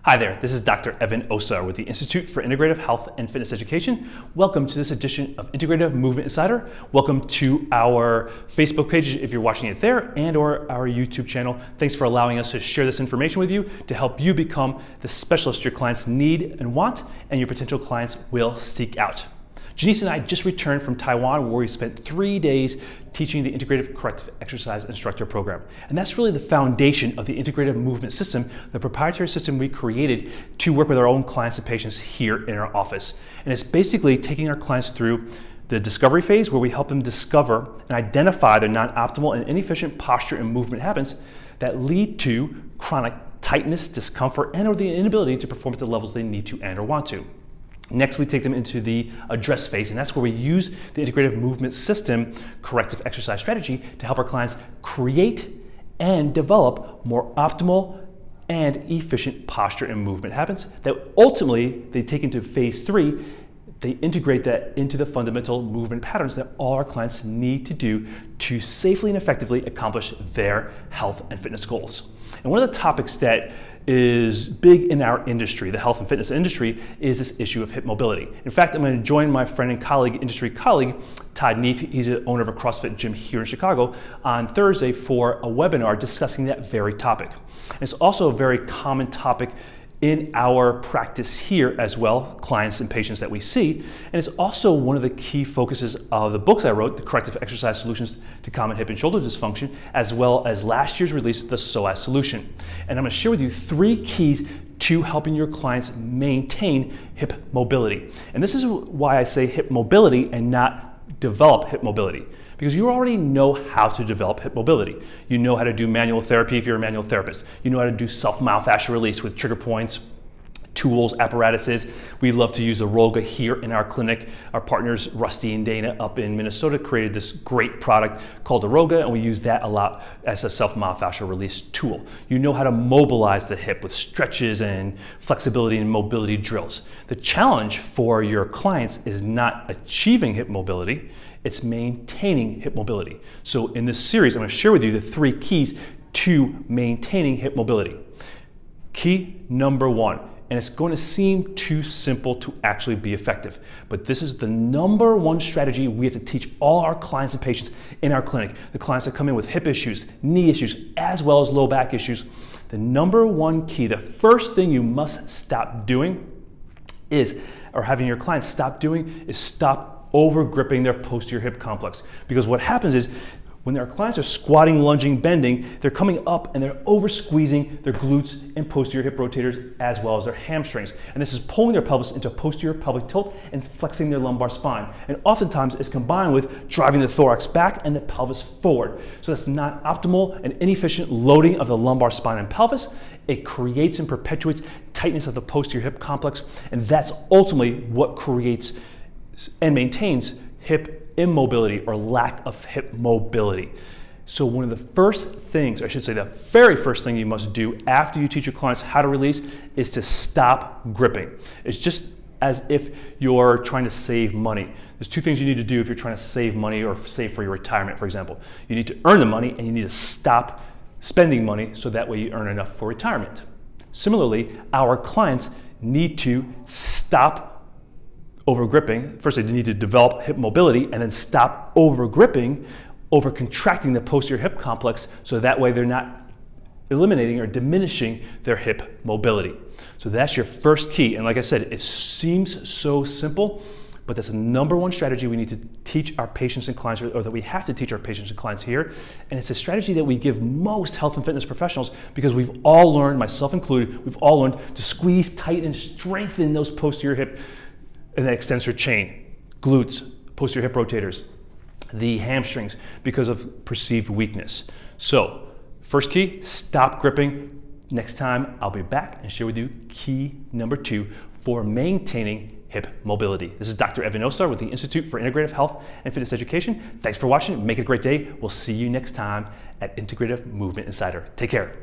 Hi there, this is Dr. Evan Osar with the Institute for Integrative Health and Fitness Education. Welcome to this edition of Integrative Movement Insider. Welcome to our Facebook page if you're watching it there, and or our YouTube channel. Thanks for allowing us to share this information with you to help you become the specialist your clients need and want, and your potential clients will seek out. Janice and I just returned from Taiwan, where we spent 3 days teaching the Integrative Corrective Exercise Instructor Program. And that's really the foundation of the Integrative Movement System, the proprietary system we created to work with our own clients and patients here in our office. And it's basically taking our clients through the discovery phase, where we help them discover and identify their non-optimal and inefficient posture and movement habits that lead to chronic tightness, discomfort, and or the inability to perform at the levels they need to and or want to. Next, we take them into the address phase, and that's where we use the Integrative Movement System corrective exercise strategy to help our clients create and develop more optimal and efficient posture and movement habits that ultimately they take into phase 3. They integrate that into the fundamental movement patterns that all our clients need to do to safely and effectively accomplish their health and fitness goals. And one of the topics that is big in our industry, the health and fitness industry, is this issue of hip mobility. In fact, I'm going to join my friend and industry colleague, Todd Neef, he's the owner of a CrossFit gym here in Chicago, on Thursday for a webinar discussing that very topic. And it's also a very common topic in our practice here as well, clients and patients that we see. And it's also one of the key focuses of the books I wrote, the Corrective Exercise Solutions to Common Hip and Shoulder Dysfunction, as well as last year's release, the SOAS Solution. And I'm gonna share with you 3 keys to helping your clients maintain hip mobility. And this is why I say hip mobility and not develop hip mobility, because you already know how to develop hip mobility. You know how to do manual therapy if you're a manual therapist. You know how to do self-myofascial release with trigger points, tools, apparatuses. We love to use the Roga here in our clinic. Our partners, Rusty and Dana up in Minnesota, created this great product called the Roga, and we use that a lot as a self-myofascial release tool. You know how to mobilize the hip with stretches and flexibility and mobility drills. The challenge for your clients is not achieving hip mobility, it's maintaining hip mobility. So in this series, I'm going to share with you the 3 keys to maintaining hip mobility. Key number 1, and it's going to seem too simple to actually be effective, but this is the number 1 strategy we have to teach all our clients and patients in our clinic. The clients that come in with hip issues, knee issues, as well as low back issues. The number 1 key, the first thing you must stop doing is, or having your clients stop doing, is stop over gripping their posterior hip complex. Because what happens is, when our clients are squatting, lunging, bending, they're coming up and they're over squeezing their glutes and posterior hip rotators as well as their hamstrings. And this is pulling their pelvis into posterior pelvic tilt and flexing their lumbar spine. And oftentimes it's combined with driving the thorax back and the pelvis forward. So that's not optimal and inefficient loading of the lumbar spine and pelvis. It creates and perpetuates tightness of the posterior hip complex. And that's ultimately what creates and maintains hip immobility or lack of hip mobility. So one of the first things, or I should say the very first thing you must do after you teach your clients how to release, is to stop gripping. It's just as if you're trying to save money. There's 2 things you need to do if you're trying to save money or save for your retirement, for example. You need to earn the money, and you need to stop spending money so that way you earn enough for retirement. Similarly, our clients need to stop over gripping. First, they need to develop hip mobility, and then stop over gripping, over contracting the posterior hip complex, so that way they're not eliminating or diminishing their hip mobility. So that's your first key. And like I said, it seems so simple, but that's the number 1 strategy we need to teach our patients and clients, or that we have to teach our patients and clients here. And it's a strategy that we give most health and fitness professionals, because we've all learned, myself included, we've all learned to squeeze tight and strengthen those posterior hip and the extensor chain, glutes, posterior hip rotators, the hamstrings, because of perceived weakness. So, first key, stop gripping. Next time, I'll be back and share with you key number 2 for maintaining hip mobility. This is Dr. Evan Osar with the Institute for Integrative Health and Fitness Education. Thanks for watching. Make it a great day. We'll see you next time at Integrative Movement Insider. Take care.